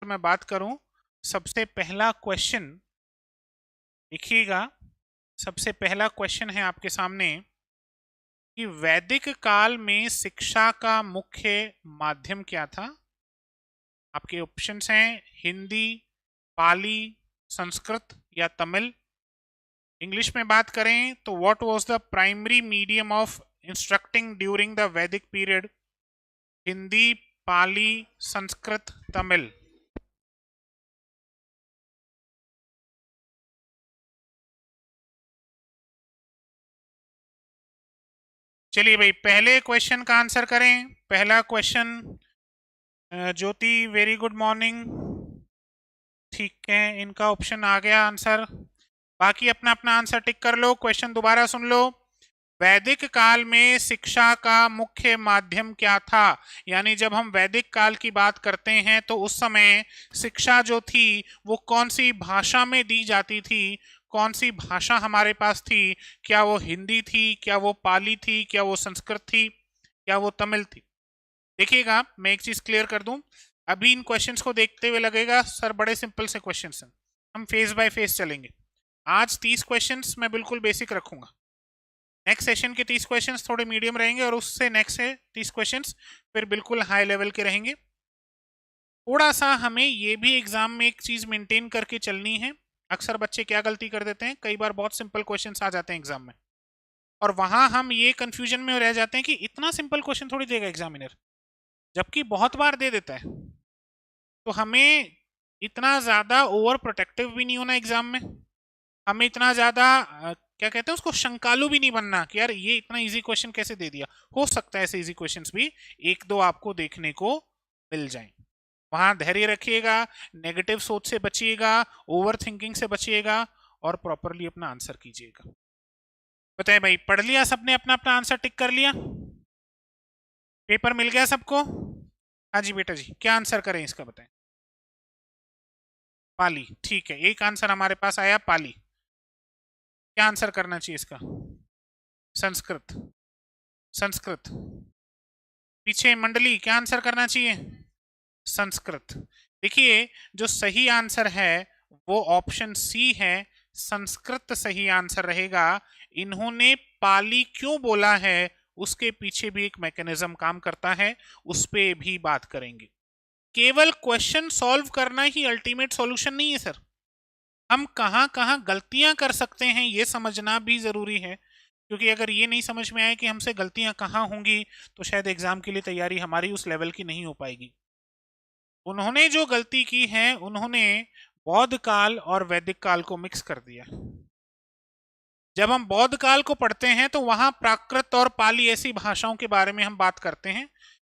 मैं बात करूं, सबसे पहला क्वेश्चन देखिएगा। सबसे पहला क्वेश्चन है आपके सामने कि वैदिक काल में शिक्षा का मुख्य माध्यम क्या था। आपके ऑप्शंस हैं हिंदी, पाली, संस्कृत या तमिल। इंग्लिश में बात करें तो what was the primary medium of instructing during the वैदिक पीरियड। हिंदी, पाली, संस्कृत, तमिल। चलिए भाई, पहले क्वेश्चन का आंसर करें। पहला क्वेश्चन, ज्योति वेरी गुड मॉर्निंग। ठीक है, इनका ऑप्शन आ गया आंसर। बाकी अपना अपना आंसर टिक कर लो। क्वेश्चन दोबारा सुन लो। वैदिक काल में शिक्षा का मुख्य माध्यम क्या था। यानी जब हम वैदिक काल की बात करते हैं तो उस समय शिक्षा जो थी वो कौन सी भाषा में दी जाती थी। कौन सी भाषा हमारे पास थी? क्या वो हिंदी थी, क्या वो पाली थी, क्या वो संस्कृत थी, क्या वो तमिल थी? देखिएगा, मैं एक चीज क्लियर कर दूं। अभी इन क्वेश्चंस को देखते हुए लगेगा सर बड़े सिंपल से क्वेश्चंस हैं। हम फेस बाय फेस चलेंगे। आज 30 क्वेश्चंस मैं बिल्कुल बेसिक रखूंगा। नेक्स्ट सेशन के 30 क्वेश्चंस थोड़े मीडियम रहेंगे और उससे नेक्स्ट से 30 क्वेश्चंस फिर बिल्कुल हाई लेवल के रहेंगे। थोड़ा सा हमें ये भी एग्जाम में एक चीज मेंटेन करके चलनी है। अक्सर बच्चे क्या गलती कर देते हैं, कई बार बहुत सिंपल क्वेश्चंस आ जाते हैं एग्जाम में और वहां हम ये कंफ्यूजन में रह जाते हैं कि इतना सिंपल क्वेश्चन थोड़ी देगा एग्जामिनर, जबकि बहुत बार दे देता है। तो हमें इतना ज्यादा ओवर प्रोटेक्टिव भी नहीं होना एग्जाम में। हमें इतना ज्यादा क्या कहते हैं उसको, शंकालु भी नहीं बनना कि यार ये इतना इजी क्वेश्चन कैसे दे दिया। हो सकता है ऐसे इजी क्वेश्चंस भी एक दो आपको देखने को मिल जाएं। वहां धैर्य रखिएगा, नेगेटिव सोच से बचिएगा, ओवर थिंकिंग से बचिएगा और प्रॉपरली अपना आंसर कीजिएगा। बताए भाई, पढ़ लिया सबने? अपना अपना आंसर टिक कर लिया? पेपर मिल गया सबको? हाँ जी बेटा जी, क्या आंसर करें इसका बताएं। पाली, ठीक है, एक आंसर हमारे पास आया पाली। क्या आंसर करना चाहिए इसका? संस्कृत। संस्कृत। पीछे मंडली, क्या आंसर करना चाहिए? संस्कृत। देखिए, जो सही आंसर है वो ऑप्शन सी है, संस्कृत सही आंसर रहेगा। इन्होंने पाली क्यों बोला है उसके पीछे भी एक मैकेनिज्म काम करता है, उस पे भी बात करेंगे। केवल क्वेश्चन सॉल्व करना ही अल्टीमेट सॉल्यूशन नहीं है सर। हम कहाँ कहाँ गलतियां कर सकते हैं ये समझना भी जरूरी है, क्योंकि अगर ये नहीं समझ में आए कि हमसे गलतियां कहाँ होंगी तो शायद एग्जाम के लिए तैयारी हमारी उस लेवल की नहीं हो पाएगी। उन्होंने जो गलती की है, उन्होंने बौद्ध काल और वैदिक काल को मिक्स कर दिया। जब हम बौद्ध काल को पढ़ते हैं तो वहां प्राकृत और पाली ऐसी भाषाओं के बारे में हम बात करते हैं।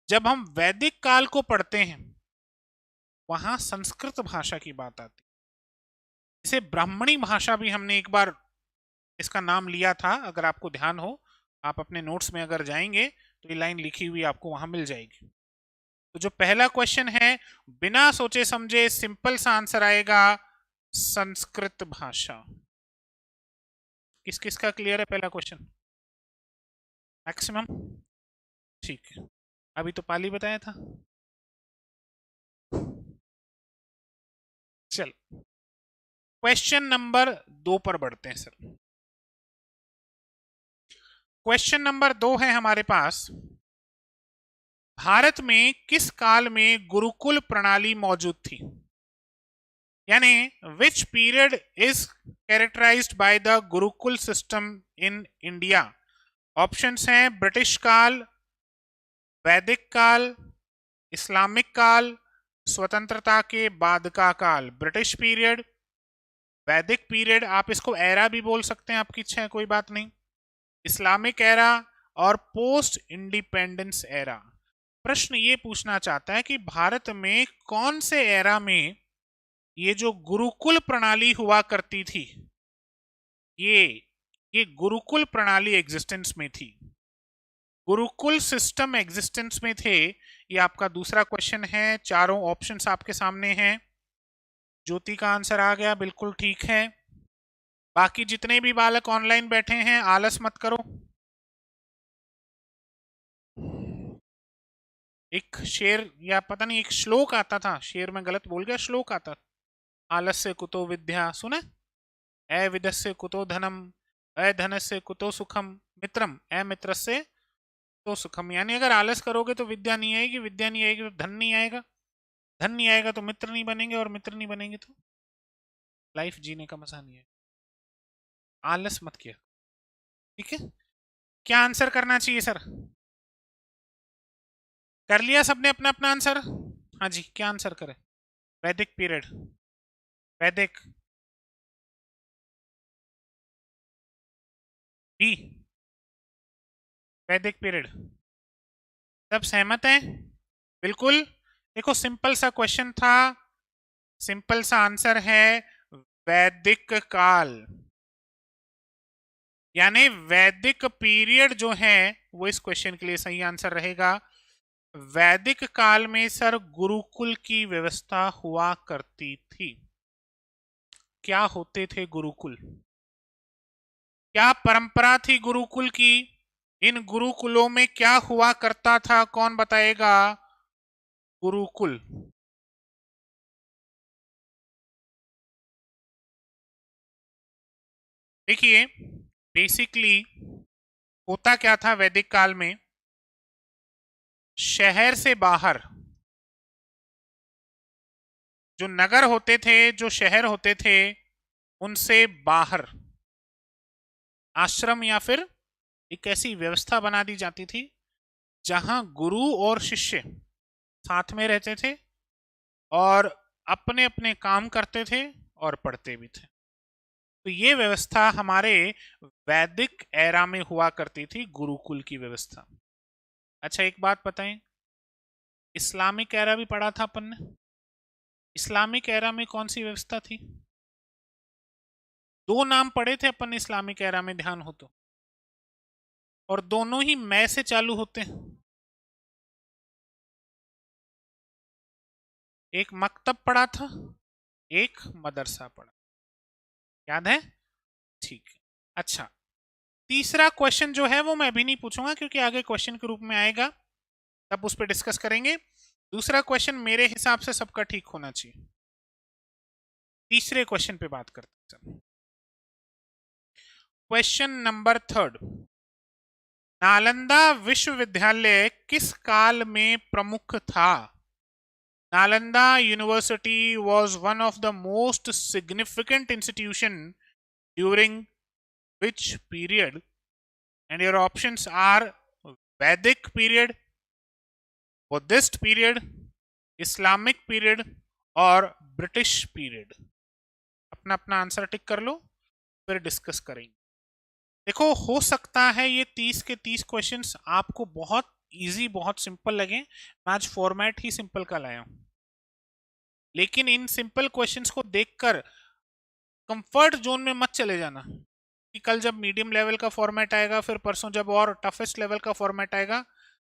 जब हम वैदिक काल को पढ़ते हैं वहां संस्कृत भाषा की बात आती है। इसे ब्राह्मणी भाषा भी हमने एक बार इसका नाम लिया था, अगर आपको ध्यान हो। आप अपने नोट्स में अगर जाएंगे तो ये लाइन लिखी हुई आपको वहां मिल जाएगी। तो जो पहला क्वेश्चन है, बिना सोचे समझे सिंपल सा आंसर आएगा संस्कृत भाषा। किस किस का क्लियर है पहला क्वेश्चन? मैक्सिमम? ठीक है, अभी तो पाली बताया था। चल, क्वेश्चन नंबर 2 पर बढ़ते हैं सर। क्वेश्चन नंबर 2 है हमारे पास, भारत में किस काल में गुरुकुल प्रणाली मौजूद थी। यानी which period is characterised by the gurukul system in India. Options हैं ब्रिटिश काल, वैदिक काल, इस्लामिक काल, स्वतंत्रता के बाद का काल। ब्रिटिश पीरियड, वैदिक पीरियड, आप इसको एरा भी बोल सकते हैं, आपकी इच्छा है, कोई बात नहीं, इस्लामिक एरा और पोस्ट इंडिपेंडेंस एरा। प्रश्न ये पूछना चाहता है कि भारत में कौन से एरा में ये जो गुरुकुल प्रणाली हुआ करती थी, ये ये गुरुकुल प्रणाली एग्जिस्टेंस में थी, गुरुकुल सिस्टम एग्जिस्टेंस में थे। ये आपका दूसरा क्वेश्चन है। चारों ऑप्शंस आपके सामने हैं। ज्योति का आंसर आ गया, बिल्कुल ठीक है। बाकी जितने भी बालक ऑनलाइन बैठे हैं, आलस मत करो। एक शेर या पता नहीं एक श्लोक आता था, शेर में गलत बोल गया, श्लोक आता था, आलस्य कुतो विद्या, सुने? अविद्यस्य कुतो धनम, अधनस्य कुतो सुखम, मित्रम अमित्रस्य तो सुखम। यानी अगर आलस करोगे तो विद्या नहीं आएगी, विद्या नहीं आएगी तो धन नहीं आएगा, धन नहीं आएगा तो मित्र नहीं बनेंगे, और मित्र नहीं बनेंगे तो लाइफ जीने का मजा नहीं है। आलस मत किया, ठीक है? क्या आंसर करना चाहिए सर? कर लिया सबने अपना अपना आंसर? हाँ जी, क्या आंसर करें? वैदिक पीरियड, वैदिक बी, वैदिक पीरियड। सब सहमत हैं? बिल्कुल। देखो सिंपल सा क्वेश्चन था, सिंपल सा आंसर है वैदिक काल, यानी वैदिक पीरियड जो है वो इस क्वेश्चन के लिए सही आंसर रहेगा। वैदिक काल में सर गुरुकुल की व्यवस्था हुआ करती थी। क्या होते थे गुरुकुल? क्या परंपरा थी गुरुकुल की? इन गुरुकुलों में क्या हुआ करता था, कौन बताएगा? गुरुकुल। देखिए बेसिकली होता क्या था वैदिक काल में, शहर से बाहर जो नगर होते थे, जो शहर होते थे, उनसे बाहर आश्रम या फिर एक ऐसी व्यवस्था बना दी जाती थी जहां गुरु और शिष्य साथ में रहते थे और अपने अपने काम करते थे और पढ़ते भी थे। तो ये व्यवस्था हमारे वैदिक एरा में हुआ करती थी, गुरुकुल की व्यवस्था। अच्छा एक बात बताएं, इस्लामिक एरा भी पढ़ा था अपन ने, इस्लामिक एरा में कौन सी व्यवस्था थी? दो नाम पढ़े थे अपन इस्लामिक एरा में, ध्यान हो तो, और दोनों ही मैं से चालू होते हैं। एक मकतब पढ़ा था, एक मदरसा पढ़ा, याद है? ठीक है। अच्छा तीसरा क्वेश्चन जो है वो मैं भी नहीं पूछूंगा क्योंकि आगे क्वेश्चन के रूप में आएगा, तब उस पर डिस्कस करेंगे। दूसरा क्वेश्चन मेरे हिसाब से सबका ठीक होना चाहिए। तीसरे क्वेश्चन पे बात करते हैं। क्वेश्चन नंबर थर्ड, नालंदा विश्वविद्यालय किस काल में प्रमुख था? Nalanda university was one of the most significant institution during which period? And your options are Vedic period, Buddhist period, Islamic period और ब्रिटिश पीरियड। अपना अपना आंसर टिक कर लो, फिर डिस्कस करेंगे। देखो हो सकता है ये 30 के 30 क्वेश्चंस आपको बहुत इजी, बहुत सिंपल लगे, मैं आज फॉर्मेट ही सिंपल का लाया हूं, लेकिन इन सिंपल क्वेश्चंस को देखकर कंफर्ट जोन में मत चले जाना कि कल जब मीडियम लेवल का फॉर्मेट आएगा, फिर परसों जब और टफेस्ट लेवल का फॉर्मेट आएगा,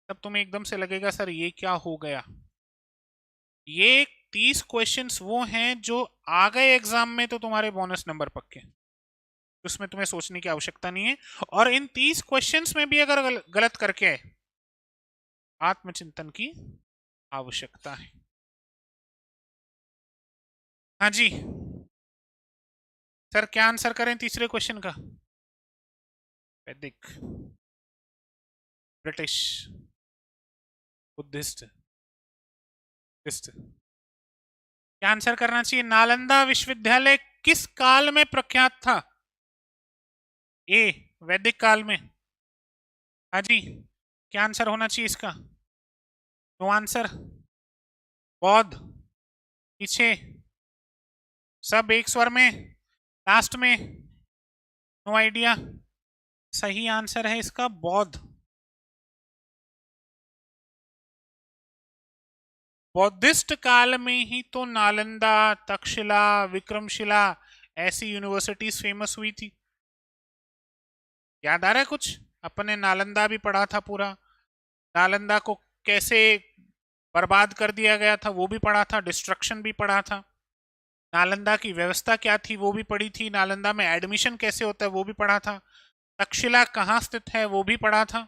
तब तुम्हें एकदम से लगेगा सर ये क्या हो गया। ये 30 क्वेश्चंस वो हैं जो आ गए एग्जाम में तो तुम्हारे बोनस नंबर पक्के, उसमें तुम्हें सोचने की आवश्यकता नहीं है। और इन 30 क्वेश्चंस में भी अगर गलत करके आए, आत्मचिंतन की आवश्यकता है। हाँ जी सर, क्या आंसर करें तीसरे क्वेश्चन का? वैदिक, ब्रिटिश, बुद्धिस्ट, क्या आंसर करना चाहिए? नालंदा विश्वविद्यालय किस काल में प्रख्यात था? ए वैदिक काल में। हाँ जी, क्या आंसर होना चाहिए इसका? नो आंसर, बौद्ध, पीछे, सब एक स्वर में, लास्ट में, नो आइडिया। सही आंसर है इसका बौद्ध। बौद्धिस्ट काल में ही तो नालंदा, तक्षशिला, विक्रमशिला ऐसी यूनिवर्सिटीज फेमस हुई थी। याद आ रहा है कुछ? अपन ने नालंदा भी पढ़ा था पूरा, नालंदा को कैसे बर्बाद कर दिया गया था वो भी पढ़ा था, डिस्ट्रक्शन भी पढ़ा था, नालंदा की व्यवस्था क्या थी वो भी पढ़ी थी, नालंदा में एडमिशन कैसे होता है वो भी पढ़ा था, तक्षशिला कहाँ स्थित है वो भी पढ़ा था।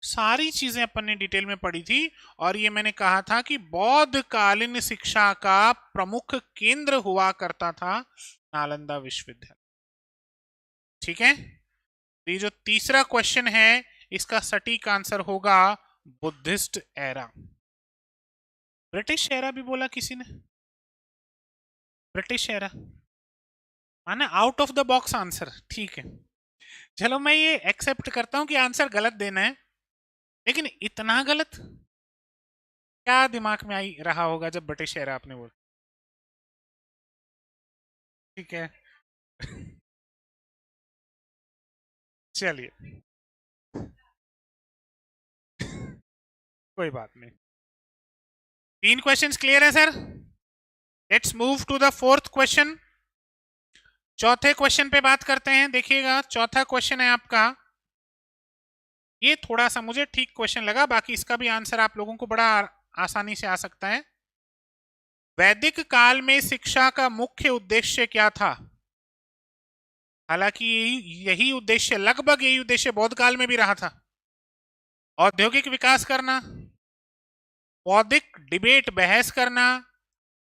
सारी चीजें अपन ने डिटेल में पढ़ी थी। और ये मैंने कहा था कि बौद्ध कालीन शिक्षा का प्रमुख केंद्र हुआ करता था नालंदा विश्वविद्यालय। ठीक है, तो ये जो तीसरा क्वेश्चन है इसका सटीक आंसर होगा बुद्धिस्ट एरा। ब्रिटिश एरा भी बोला किसी ने, ब्रिटिश एरा माने out of the box answer. ठीक है, चलो मैं ये एक्सेप्ट करता हूं कि आंसर गलत देना है, लेकिन इतना गलत क्या दिमाग में आई रहा होगा जब ब्रिटिश एरा आपने बोला। ठीक है चलिए कोई बात नहीं। 3 क्वेश्चंस क्लियर है sir. Let's move to the fourth question. चौथे क्वेश्चन पे बात करते हैं। देखिएगा चौथा क्वेश्चन है आपका, ये थोड़ा सा मुझे ठीक क्वेश्चन लगा, बाकी इसका भी आंसर आप लोगों को बड़ा आसानी से आ सकता है। वैदिक काल में शिक्षा का मुख्य उद्देश्य क्या था? हालांकि यही उद्देश्य, लगभग यही उद्देश्य बौद्ध काल में भी रहा था। औद्योगिक विकास करना, बौद्धिक डिबेट बहस करना,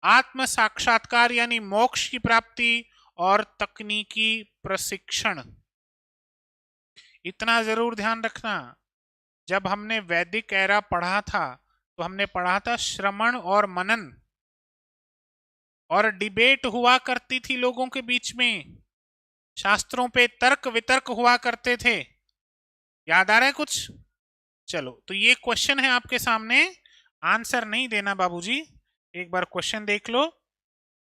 आत्म साक्षात्कार यानी मोक्ष की प्राप्ति, और तकनीकी प्रशिक्षण। इतना जरूर ध्यान रखना, जब हमने वैदिक एरा पढ़ा था तो हमने पढ़ा था श्रवण और मनन, और डिबेट हुआ करती थी लोगों के बीच में, शास्त्रों पे तर्क वितर्क हुआ करते थे। याद आ रहा है कुछ? चलो तो ये क्वेश्चन है आपके सामने, आंसर नहीं देना बाबूजी, एक बार क्वेश्चन देख लो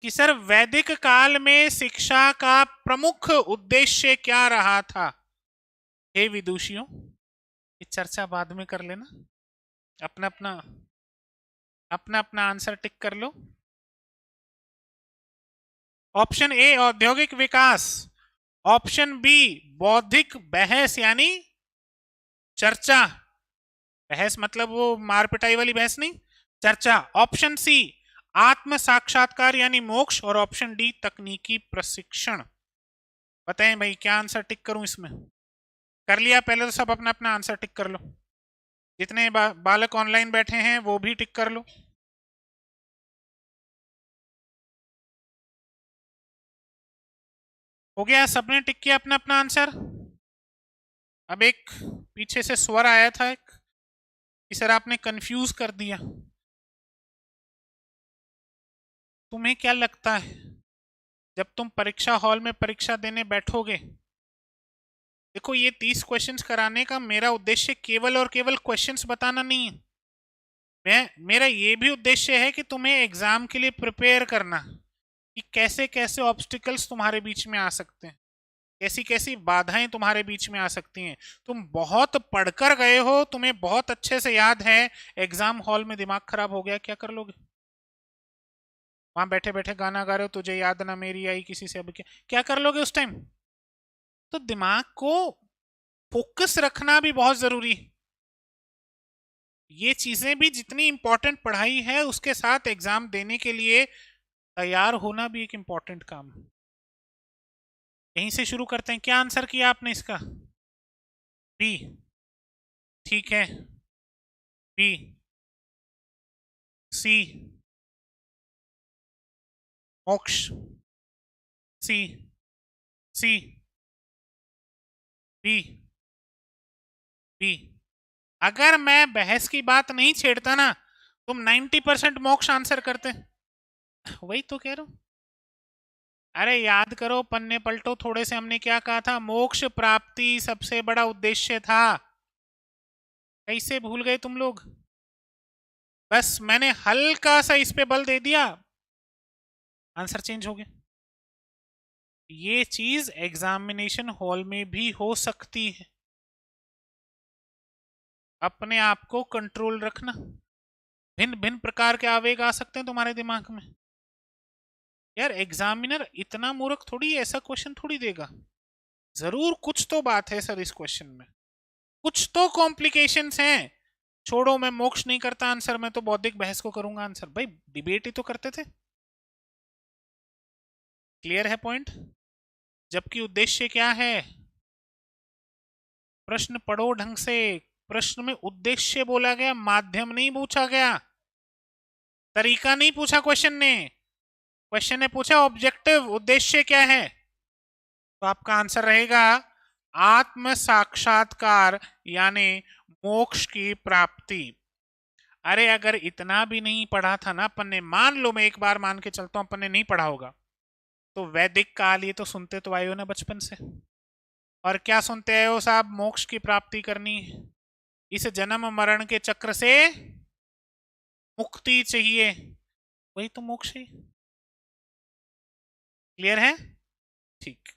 कि सर वैदिक काल में शिक्षा का प्रमुख उद्देश्य क्या रहा था। हे विदुषियों, ये चर्चा बाद में कर लेना, अपना अपना अपना अपना आंसर टिक कर लो। ऑप्शन ए औद्योगिक विकास, ऑप्शन बी बौद्धिक बहस यानी चर्चा, बहस मतलब वो मार पिटाई वाली बहस नहीं, चर्चा, ऑप्शन सी आत्म साक्षात्कार यानी मोक्ष, और ऑप्शन डी तकनीकी प्रशिक्षण। बताएं भाई क्या आंसर टिक करूं इसमें? कर लिया? पहले तो सब अपना अपना आंसर टिक कर लो, जितने बालक ऑनलाइन बैठे हैं वो भी टिक कर लो। हो गया, सबने टिक किया अपना अपना आंसर। अब एक पीछे से स्वर आया था एक कि सर आपने कंफ्यूज कर दिया। तुम्हें क्या लगता है जब तुम परीक्षा हॉल में परीक्षा देने बैठोगे, देखो ये 30 क्वेश्चंस कराने का मेरा उद्देश्य केवल और केवल क्वेश्चंस बताना नहीं है, मेरा ये भी उद्देश्य है कि तुम्हें एग्जाम के लिए प्रिपेयर करना, कि कैसे कैसे ऑब्स्टिकल्स तुम्हारे बीच में आ सकते हैं, कैसी कैसी बाधाएं तुम्हारे बीच में आ सकती हैं। तुम बहुत पढ़कर गए हो, तुम्हें बहुत अच्छे से याद है, एग्जाम हॉल में दिमाग खराब हो गया, क्या कर लोगे? वहां बैठे बैठे गाना गा रहे हो, तुझे याद ना मेरी आई किसी से अब, क्या कर लोगे उस टाइम? तो दिमाग को फोकस रखना भी बहुत जरूरी है। ये चीजें भी जितनी इंपॉर्टेंट पढ़ाई है, उसके साथ एग्जाम देने के लिए तैयार होना भी एक इंपॉर्टेंट काम है। यहीं से शुरू करते हैं। क्या आंसर किया आपने इसका? बी। ठीक है, बी, सी मोक्ष, सी, सी, बी, बी। अगर मैं बहस की बात नहीं छेड़ता ना, तुम 90% मोक्ष आंसर करते। वही तो कह रहा हूं। अरे याद करो, पन्ने पलटो थोड़े से, हमने क्या कहा था? मोक्ष प्राप्ति सबसे बड़ा उद्देश्य था। कैसे भूल गए तुम लोग? बस मैंने हल्का सा इस पे बल दे दिया, आंसर चेंज हो गया। ये चीज एग्जामिनेशन हॉल में भी हो सकती है, अपने आप को कंट्रोल रखना। भिन्न भिन्न प्रकार के आवेग आ सकते हैं तुम्हारे दिमाग में। यार एग्जामिनर इतना मूर्ख थोड़ी, ऐसा क्वेश्चन थोड़ी देगा, जरूर कुछ तो बात है सर इस क्वेश्चन में, कुछ तो कॉम्प्लिकेशंस हैं। छोड़ो, मैं मोक्ष नहीं करता आंसर, मैं तो बौद्धिक बहस को करूंगा आंसर। भाई डिबेट ही तो करते थे। क्लियर है पॉइंट? जबकि उद्देश्य क्या है? प्रश्न पढ़ो ढंग से, प्रश्न में उद्देश्य बोला गया, माध्यम नहीं पूछा गया, तरीका नहीं पूछा क्वेश्चन ने। क्वेश्चन ने पूछा ऑब्जेक्टिव, उद्देश्य क्या है। तो आपका आंसर रहेगा आत्म साक्षात्कार यानी मोक्ष की प्राप्ति। अरे अगर इतना भी नहीं पढ़ा था ना अपन ने, मान लो मैं एक बार मान के चलता हूं अपन ने नहीं पढ़ा होगा, तो वैदिक काल ये तो सुनते तो आए हो ना बचपन से। और क्या सुनते आए हो साहब, मोक्ष की प्राप्ति करनी, इस जन्म मरण के चक्र से मुक्ति चाहिए, वही तो मोक्ष है। क्लियर है? ठीक।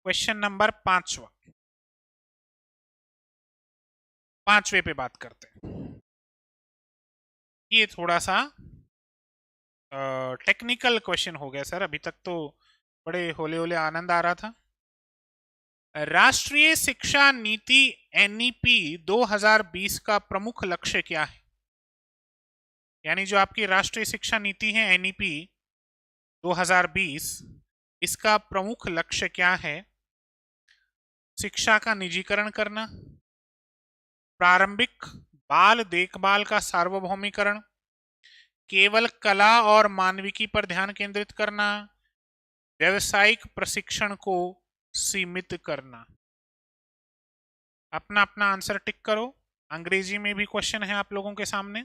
क्वेश्चन नंबर 5वां, 5वें पे बात करते हैं। ये थोड़ा सा टेक्निकल क्वेश्चन हो गया सर, अभी तक तो बड़े होले होले आनंद आ रहा था। राष्ट्रीय शिक्षा नीति एनईपी 2020 का प्रमुख लक्ष्य क्या है? यानी जो आपकी राष्ट्रीय शिक्षा नीति है एनईपी 2020, इसका प्रमुख लक्ष्य क्या है? शिक्षा का निजीकरण करना, प्रारंभिक बाल देखभाल का सार्वभौमिकरण, केवल कला और मानविकी पर ध्यान केंद्रित करना, व्यवसायिक प्रशिक्षण को सीमित करना। अपना अपना आंसर टिक करो। अंग्रेजी में भी क्वेश्चन है आप लोगों के सामने।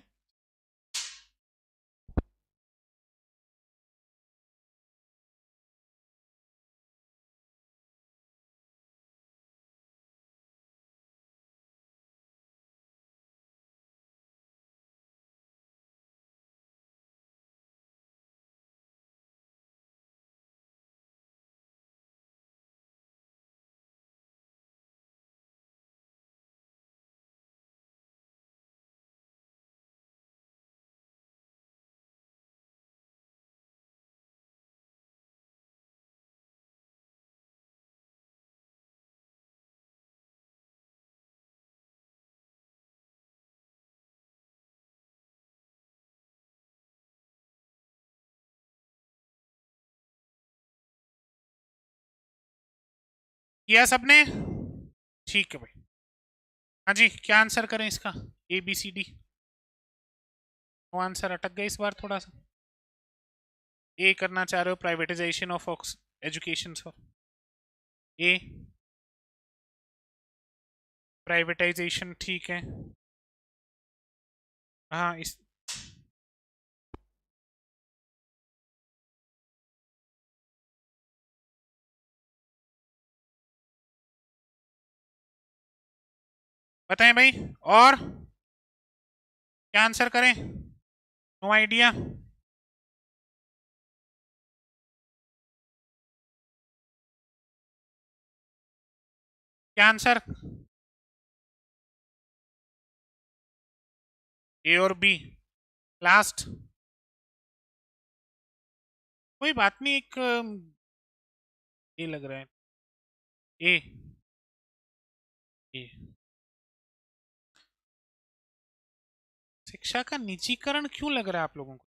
किया सबने? ठीक है भाई। हाँ जी, क्या आंसर करें इसका? A B C D. वो आंसर अटक गए इस बार थोड़ा सा। ए करना चाह रहे हो, privatisation of education, sir. A privatisation, ठीक है। हाँ इस बताएं भाई, और क्या आंसर करें? No idea. क्या आंसर? ए और बी लास्ट? कोई बात नहीं, एक ये लग रहा है ए। ए शिक्षा का निजीकरण क्यों लग रहा है आप लोगों को?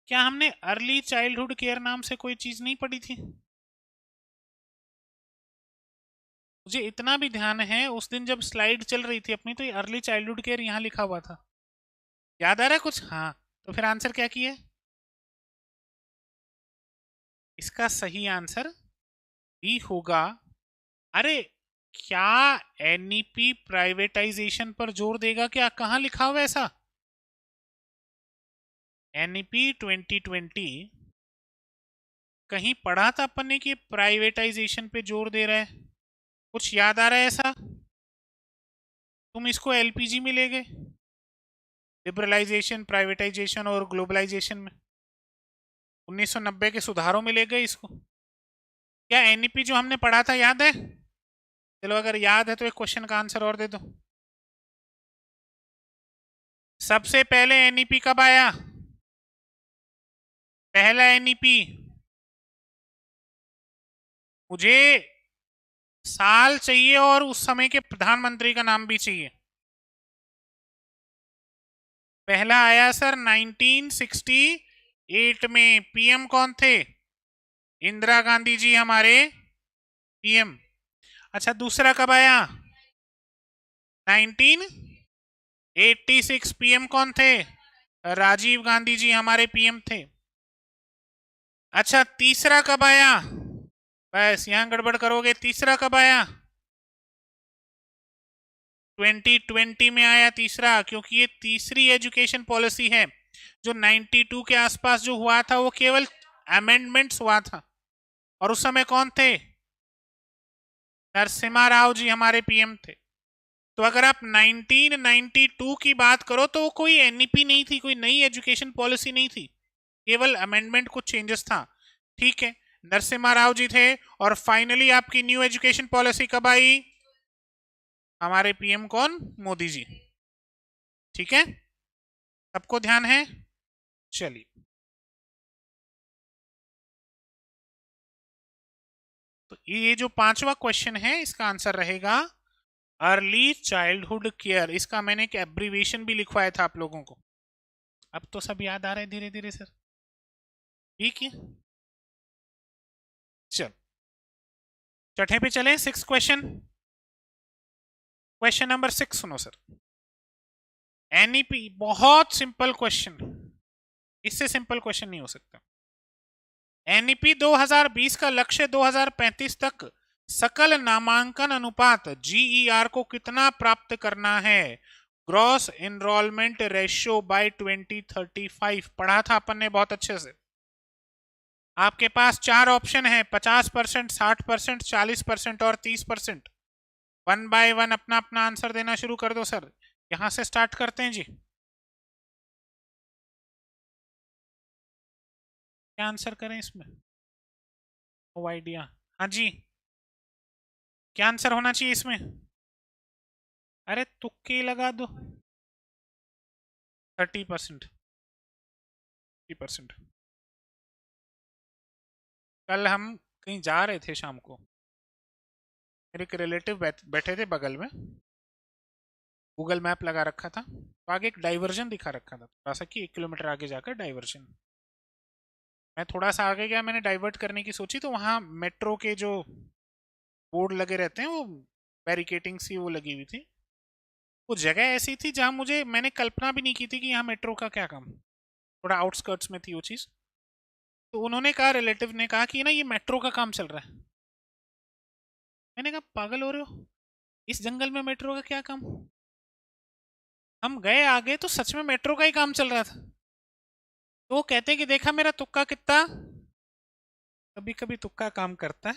क्या हमने अर्ली चाइल्डहुड केयर नाम से कोई चीज नहीं पढ़ी थी? मुझे इतना भी ध्यान है, उस दिन जब स्लाइड चल रही थी अपनी, तो ये अर्ली चाइल्डहुड केयर यहाँ लिखा हुआ था। याद आ रहा है कुछ? हाँ, तो फिर आंसर क्या किया? इसका सही आंसर बी होगा। अरे क्या एनईपी प्राइवेटाइजेशन पर जोर देगा क्या? कहाँ लिखा हुआ है ऐसा? एनईपी 2020 कहीं पढ़ा था अपन ने कि प्राइवेटाइजेशन पे जोर दे रहा है? कुछ याद आ रहा है ऐसा? तुम इसको एलपीजी में ले गए, लिबरलाइजेशन, प्राइवेटाइजेशन और ग्लोबलाइजेशन में। 1990 के सुधारों में ले गए इसको। क्या एनईपी जो हमने पढ़ा था याद है? चलो अगर याद है तो एक क्वेश्चन का आंसर और दे दो। सबसे पहले एनईपी कब आया? पहला एनईपी, मुझे साल चाहिए और उस समय के प्रधानमंत्री का नाम भी चाहिए। पहला आया सर 1968 में। पीएम कौन थे? इंदिरा गांधी जी हमारे पीएम। अच्छा, दूसरा कब आया? 1986। पीएम कौन थे? राजीव गांधी जी हमारे पीएम थे। अच्छा, तीसरा कब आया? बस यहां गड़बड़ करोगे। तीसरा कब आया? 2020 में आया तीसरा, क्योंकि ये तीसरी एजुकेशन पॉलिसी है। जो 92 के आसपास जो हुआ था वो केवल अमेंडमेंट्स हुआ था, और उस समय कौन थे? नरसिम्हा राव जी हमारे पीएम थे। तो अगर आप 1992 की बात करो तो वो कोई एनईपी नहीं थी, कोई नई एजुकेशन पॉलिसी नहीं थी, केवल अमेंडमेंट, कुछ चेंजेस था। ठीक है, नरसिम्हा राव जी थे। और फाइनली आपकी न्यू एजुकेशन पॉलिसी कब आई? हमारे पीएम कौन? मोदी जी। ठीक है, सबको ध्यान है? चलिए, तो ये जो पांचवा क्वेश्चन है इसका आंसर रहेगा अर्ली चाइल्डहुड केयर। इसका मैंने एक एब्रीविएशन भी लिखवाया था आप लोगों को। अब तो सब याद आ रहा है धीरे धीरे सर। ठीक है, चल छठे पे चले। Six question. क्वेश्चन नंबर 6 सुनो सर। एनईपी, बहुत सिंपल क्वेश्चन, इससे सिंपल क्वेश्चन नहीं हो सकता। एनईपी 2020 का लक्ष्य 2035 तक सकल नामांकन अनुपात जीईआर को कितना प्राप्त करना है? ग्रॉस एनरोलमेंट रेशियो बाय 2035 पढ़ा था अपन ने बहुत अच्छे से। आपके पास चार ऑप्शन है, 50%, 60%, 40% और 30%। वन बाय वन अपना अपना आंसर देना शुरू कर दो सर। यहां से स्टार्ट करते हैं जी। क्या आंसर करें इसमें? No idea. हाँ जी, क्या आंसर होना चाहिए इसमें? अरे तुक्के लगा दो। 30%, 30%। कल हम कहीं जा रहे थे शाम को, मेरे एक रिलेटिव बैठे थे बगल में, गूगल मैप लगा रखा था, तो आगे एक डाइवर्जन दिखा रखा था थोड़ा सा कि 1 किलोमीटर आगे जाकर डाइवर्जन। मैं थोड़ा सा आगे गया, मैंने डाइवर्ट करने की सोची, तो वहाँ मेट्रो के जो बोर्ड लगे रहते हैं वो बैरिकेटिंग सी वो लगी हुई थी। वो जगह ऐसी थी जहाँ मुझे, मैंने कल्पना भी नहीं की थी कि यहाँ मेट्रो का क्या काम। थोड़ा आउटस्कर्ट्स में थी वो चीज़। तो उन्होंने कहा, रिलेटिव ने कहा कि ना ये मेट्रो का काम चल रहा है। मैंने कहा पागल हो रहे हो, इस जंगल में मेट्रो का क्या काम? हम गए आगे तो सच में मेट्रो का ही काम चल रहा था। तो वो कहते हैं कि देखा मेरा तुक्का कितना, कभी कभी तुक्का काम करता है,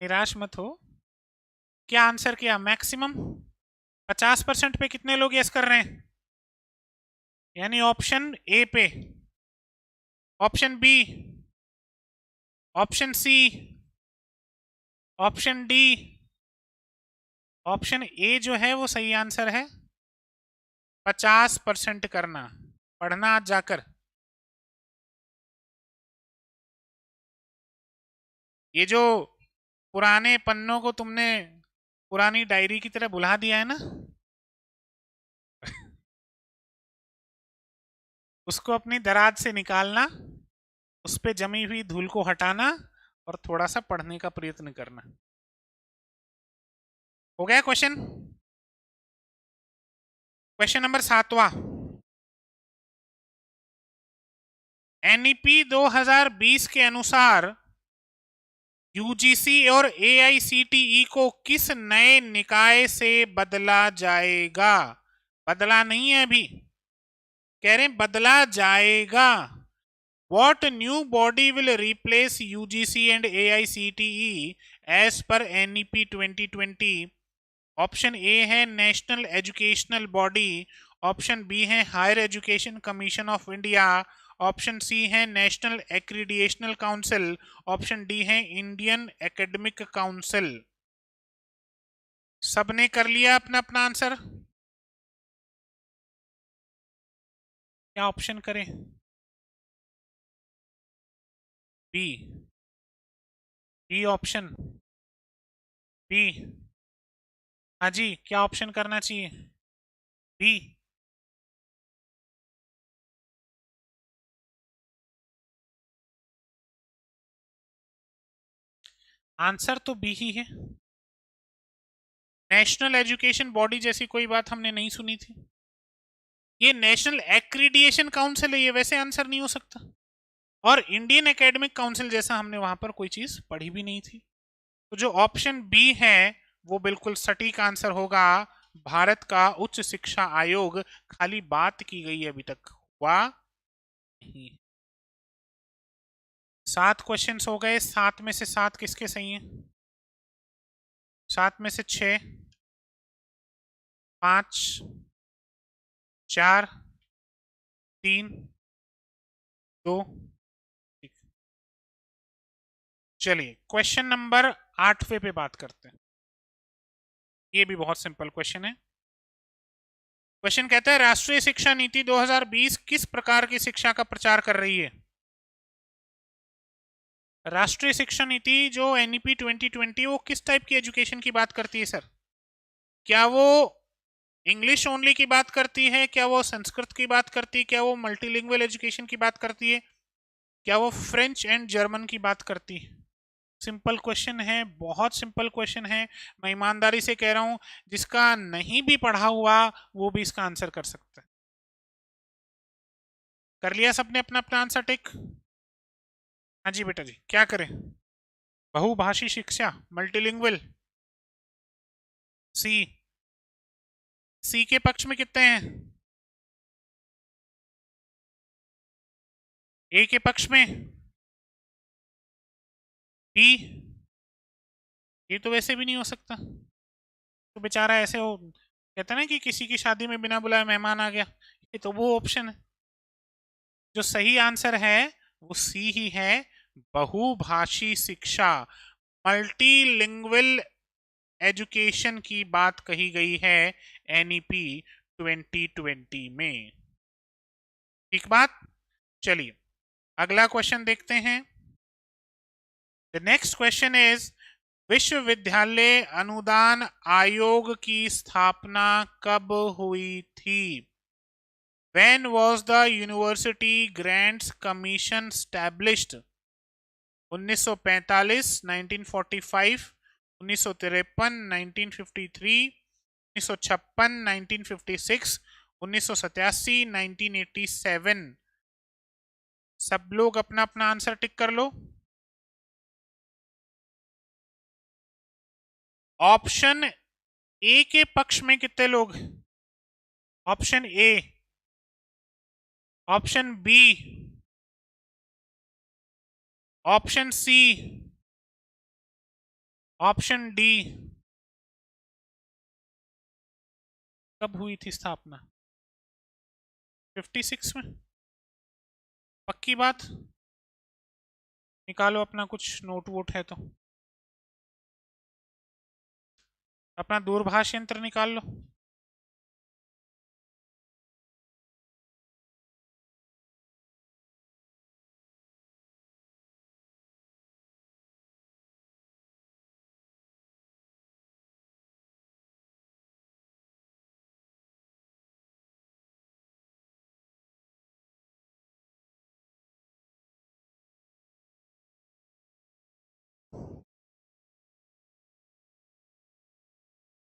निराश मत हो। क्या आंसर किया? मैक्सिमम 50% पे कितने लोग यस कर रहे हैं? यानी ऑप्शन ए पे, option B, option C, option D, option A जो है वो सही आंसर है। 50% करना, पढ़ना आज जाकर। ये जो पुराने पन्नों को तुमने पुरानी डायरी की तरह बुला दिया है ना, उसको अपनी दराज से निकालना, उस पे जमी हुई धूल को हटाना, और थोड़ा सा पढ़ने का प्रयत्न करना। हो गया क्वेश्चन? क्वेश्चन नंबर 7वां। एनईपी 2020 के अनुसार यूजीसी और एआईसीटीई को किस नए निकाय से बदला जाएगा? बदला नहीं है अभी, कह रहे हैं बदला जाएगा। What new body will replace UGC and AICTE as per NEP 2020? Option A है national educational body, option B है higher education commission of India, option C है national accreditational council, option D है इंडियन एकेडमिक काउंसिल। सबने कर लिया अपना अपना answer? क्या ऑप्शन करें? B, B option, B. हाँ जी, क्या ऑप्शन करना चाहिए? बी। आंसर तो बी ही है। नेशनल एजुकेशन बॉडी जैसी कोई बात हमने नहीं सुनी थी। ये नेशनल एक्रीडिएशन काउंसिल है, ये वैसे आंसर नहीं हो सकता। और इंडियन एकेडमिक काउंसिल जैसा हमने वहां पर कोई चीज पढ़ी भी नहीं थी। तो जो ऑप्शन बी है वो बिल्कुल सटीक आंसर होगा। भारत का उच्च शिक्षा आयोग, खाली बात की गई है, अभी तक हुआ नहीं। 7 क्वेश्चंस हो गए। 7 में से 7 किसके सही हैं? 7 में से 6, 5, 4, 3, 2। चलिए क्वेश्चन नंबर 8वें पे बात करते हैं। ये भी बहुत सिंपल क्वेश्चन है। क्वेश्चन कहता है राष्ट्रीय शिक्षा नीति 2020 किस प्रकार की शिक्षा का प्रचार कर रही है? राष्ट्रीय शिक्षा नीति जो एनईपी 2020 वो किस टाइप की एजुकेशन की बात करती है सर? क्या वो इंग्लिश ओनली की बात करती है? क्या वो संस्कृत की बात करती है? क्या वो मल्टीलिंगुअल एजुकेशन की बात करती है? क्या वो फ्रेंच एंड जर्मन की बात करती है? सिंपल क्वेश्चन है, बहुत सिंपल क्वेश्चन है। मैं ईमानदारी से कह रहा हूं, जिसका नहीं भी पढ़ा हुआ वो भी इसका आंसर कर सकता है। कर लिया सबने अपना अपना आंसर टिक? हाँ जी बेटा जी, क्या करें? बहुभाषी शिक्षा, मल्टीलिंगुअल। सी। सी के पक्ष में कितने हैं? ए के पक्ष में बी। ये तो वैसे भी नहीं हो सकता। तो बेचारा ऐसे हो, कहते ना कि किसी की शादी में बिना बुलाए मेहमान आ गया, ये तो वो ऑप्शन है। जो सही आंसर है वो सी ही है, बहुभाषी शिक्षा, मल्टीलिंगुअल एजुकेशन की बात कही गई है एनईपी 2020 में। ठीक बात। चलिए अगला क्वेश्चन देखते हैं। द नेक्स्ट क्वेश्चन इज विश्वविद्यालय अनुदान आयोग की स्थापना कब हुई थी? When was the University Grants Commission established? 1945, 1945, 1953, 1953, 1956, 1956, 1987, 1987। सब लोग अपना अपना आंसर टिक कर लो। ऑप्शन ए के पक्ष में कितने लोग? Option A, option B, option C, option D. कब हुई थी स्थापना? 56 में? पक्की बात? निकालो अपना कुछ नोट वोट है तो, अपना दूरभाष यंत्र निकाल लो।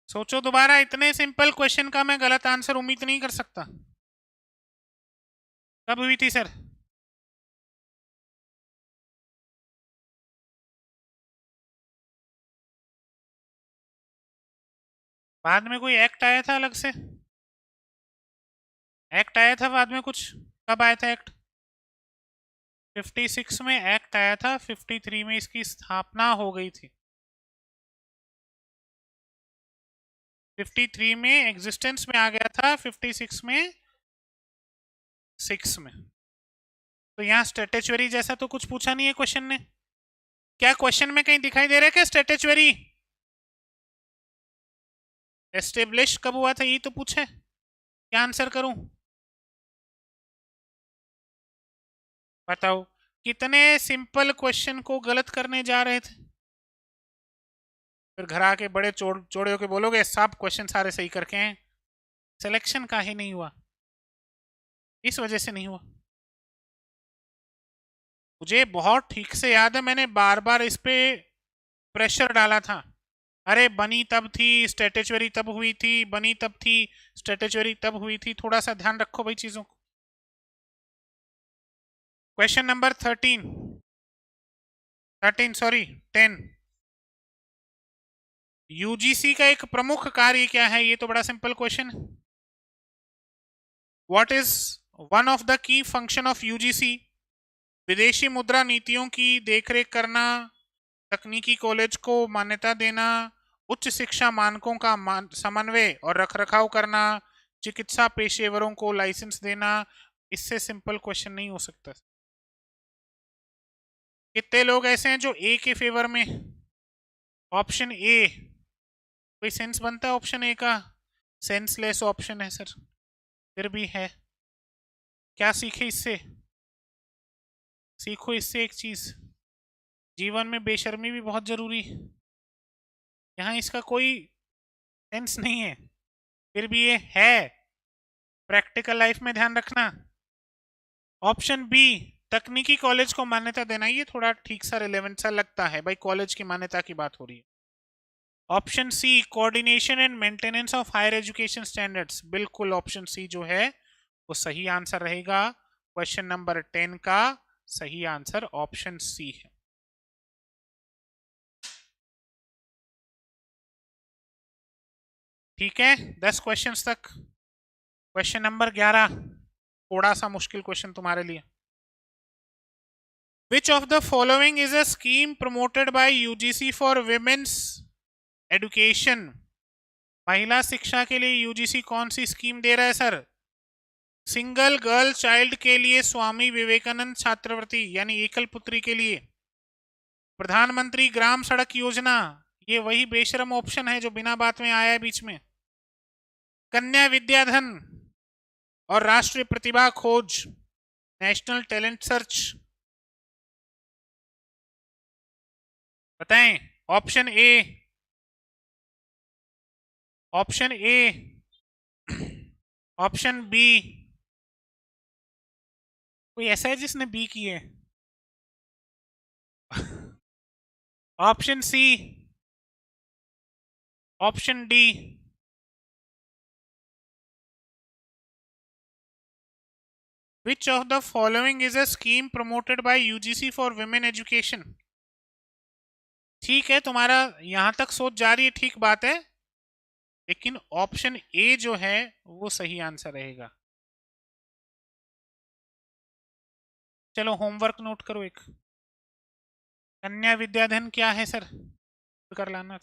सोचो दोबारा, इतने सिंपल क्वेश्चन का मैं गलत आंसर उम्मीद नहीं कर सकता। कब हुई थी सर? बाद में कोई एक्ट आया था अलग से? एक्ट आया था बाद में कुछ? कब आया था एक्ट? 56 में एक्ट आया था, 53 में इसकी स्थापना हो गई थी। 53 में एग्जिस्टेंस में आ गया था, 56 में 6 में। तो यहाँ स्टैट्यूटरी जैसा तो कुछ पूछा नहीं है क्वेश्चन ने। क्या क्वेश्चन में कहीं दिखाई दे रहा है क्या स्टैट्यूटरी? एस्टेब्लिश कब हुआ था ये तो पूछे, क्या आंसर करूं? बताओ, कितने सिंपल क्वेश्चन को गलत करने जा रहे थे। फिर घर आके बड़े चौड़े होके बोलोगे सब क्वेश्चन सारे सही करके हैं। सिलेक्शन का ही नहीं हुआ, इस वजह से नहीं हुआ। मुझे बहुत ठीक से याद है, मैंने बार बार इस पे प्रेशर डाला था, अरे बनी तब थी स्टैट्यूटरी तब हुई थी, बनी तब थी स्टैट्यूटरी तब हुई थी, थोड़ा सा ध्यान रखो भाई चीजों को। क्वेश्चन नंबर 13 सॉरी 10, यूजीसी का एक प्रमुख कार्य क्या है? ये तो बड़ा सिंपल क्वेश्चन है। What is one of the key function of UGC? विदेशी मुद्रा नीतियों की देखरेख करना, तकनीकी कॉलेज को मान्यता देना, उच्च शिक्षा मानकों का समन्वय और रखरखाव करना, चिकित्सा पेशेवरों को लाइसेंस देना। इससे सिंपल क्वेश्चन नहीं हो सकता। कितने लोग ऐसे हैं जो ए के फेवर में? ऑप्शन ए, कोई सेंस बनता है ऑप्शन ए का? सेंसलेस ऑप्शन है सर, फिर भी है। क्या सीखे इससे? सीखो इससे एक चीज, जीवन में बेशर्मी भी बहुत जरूरी है। यहाँ इसका कोई सेंस नहीं है, फिर भी ये है। प्रैक्टिकल लाइफ में ध्यान रखना। ऑप्शन बी, तकनीकी कॉलेज को मान्यता देना, ये थोड़ा ठीक सा रिलेवेंट सा लगता है भाई, कॉलेज की मान्यता की बात हो रही है। Option C, coordination and maintenance of higher education standards, बिल्कुल ऑप्शन सी जो है वो सही आंसर रहेगा। क्वेश्चन नंबर 10 का सही आंसर ऑप्शन सी है। ठीक है, 10 क्वेश्चंस तक। क्वेश्चन नंबर 11, थोड़ा सा मुश्किल क्वेश्चन तुम्हारे लिए। Which of the following is a scheme promoted by UGC for women's education? महिला शिक्षा के लिए यूजीसी कौन सी स्कीम दे रहा है सर? सिंगल गर्ल चाइल्ड के लिए स्वामी विवेकानंद छात्रवृत्ति यानी एकल पुत्री के लिए, प्रधानमंत्री ग्राम सड़क योजना, ये वही बेशरम ऑप्शन है जो बिना बात में आया है बीच में, कन्या विद्याधन और राष्ट्रीय प्रतिभा खोज, नेशनल टैलेंट सर्च। बताएं। Option A, option A, option B, कोई ऐसा है जिसने बी की है? Option C, option D, which of the following is a scheme promoted by UGC for women education? ठीक है, तुम्हारा यहां तक सोच जा रही है, ठीक बात है, लेकिन ऑप्शन ए जो है वो सही आंसर रहेगा। चलो होमवर्क नोट करो एक, कन्या विद्याधन क्या है सर? कर लाना।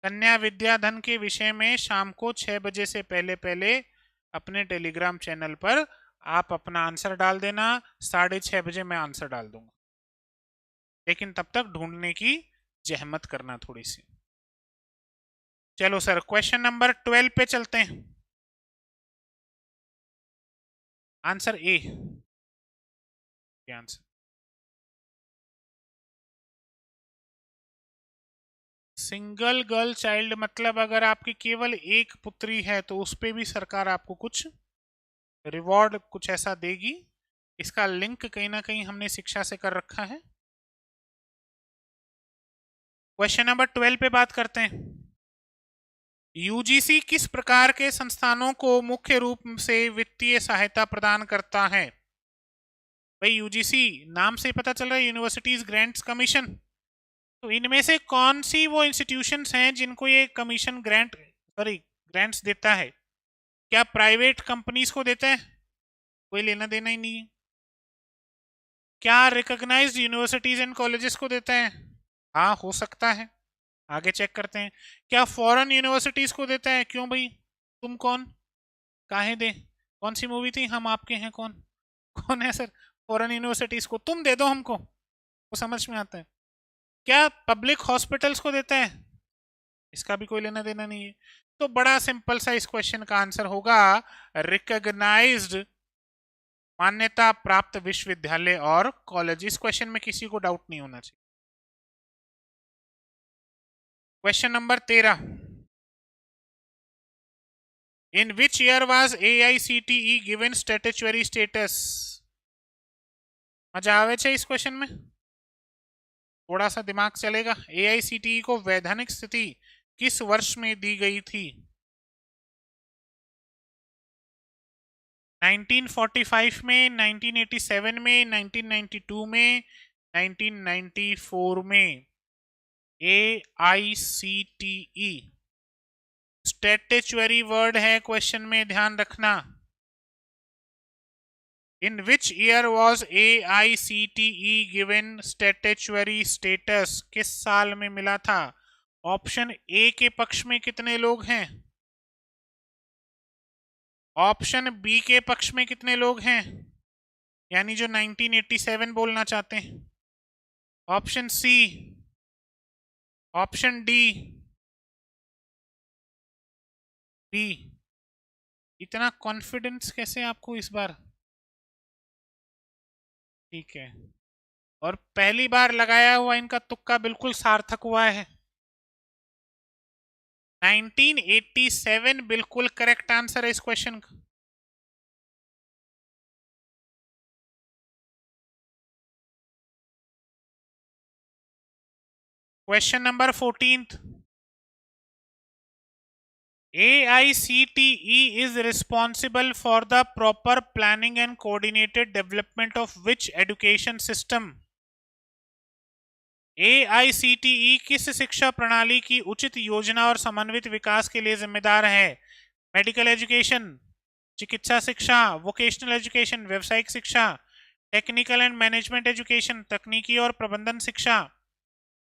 कन्या विद्याधन के विषय में शाम को 6 बजे से पहले पहले अपने टेलीग्राम चैनल पर आप अपना आंसर डाल देना, 6:30 बजे मैं आंसर डाल दूंगा, लेकिन तब तक ढूंढने की जहमत करना थोड़ी सी। चलो सर क्वेश्चन नंबर 12 पे चलते हैं। Answer A, answer single girl child मतलब अगर आपकी केवल एक पुत्री है तो उस पर भी सरकार आपको कुछ रिवॉर्ड कुछ ऐसा देगी। इसका लिंक कहीं ना कहीं हमने शिक्षा से कर रखा है। क्वेश्चन नंबर 12 पे बात करते हैं। यूजीसी किस प्रकार के संस्थानों को मुख्य रूप से वित्तीय सहायता प्रदान करता है? भाई यूजीसी नाम से पता चल रहा है, यूनिवर्सिटीज ग्रांट्स कमीशन। तो इनमें से कौन सी वो इंस्टीट्यूशंस हैं जिनको ये कमीशन ग्रांट्स देता है? क्या प्राइवेट कंपनीज को देता है? कोई लेना देना ही नहीं है। क्या रिकॉग्नाइज्ड यूनिवर्सिटीज एंड कॉलेजेस को देता है? हाँ हो सकता है, आगे चेक करते हैं। क्या फॉरेन यूनिवर्सिटीज को देता है? क्यों भाई, तुम कौन, काहे दे? कौन सी मूवी थी हम आपके हैं कौन? कौन है सर फॉरेन यूनिवर्सिटीज को? तुम दे दो हमको, वो समझ में आता है। क्या पब्लिक हॉस्पिटल्स को देता है? इसका भी कोई लेना देना नहीं है। तो बड़ा सिंपल सा इस क्वेश्चन का आंसर होगा रिकॉग्नाइज्ड, मान्यता प्राप्त विश्वविद्यालय और कॉलेज। इस क्वेश्चन में किसी को डाउट नहीं होना चाहिए। Question number 13, in which year was AICTE given statutory status? मजा आवे छे इस क्वेश्चन में? थोड़ा सा दिमाग चलेगा। एआईसीटीई को वैधानिक स्थिति किस वर्ष में दी गई थी? 1945 में, 1987 में, 1992 में, 1994 में। AICTE स्टैट्यूटरी वर्ड है, क्वेश्चन में ध्यान रखना। In which year was AICTE given statutory status? किस साल में मिला था? ऑप्शन ए के पक्ष में कितने लोग हैं? ऑप्शन बी के पक्ष में कितने लोग हैं, यानी जो 1987 बोलना चाहते हैं? Option C, option D, B. इतना कॉन्फिडेंस कैसे आपको इस बार? ठीक है, और पहली बार लगाया हुआ इनका तुक्का बिल्कुल सार्थक हुआ है। 1987 बिल्कुल करेक्ट आंसर है इस क्वेश्चन का। Question number 14th। AICTE is responsible for the proper planning and coordinated development of which education system? AICTE किस शिक्षा प्रणाली की उचित योजना और समन्वित विकास के लिए जिम्मेदार है? मेडिकल एजुकेशन, चिकित्सा शिक्षा, वोकेशनल एजुकेशन, व्यवसायिक शिक्षा, टेक्निकल एंड मैनेजमेंट एजुकेशन, तकनीकी और प्रबंधन शिक्षा,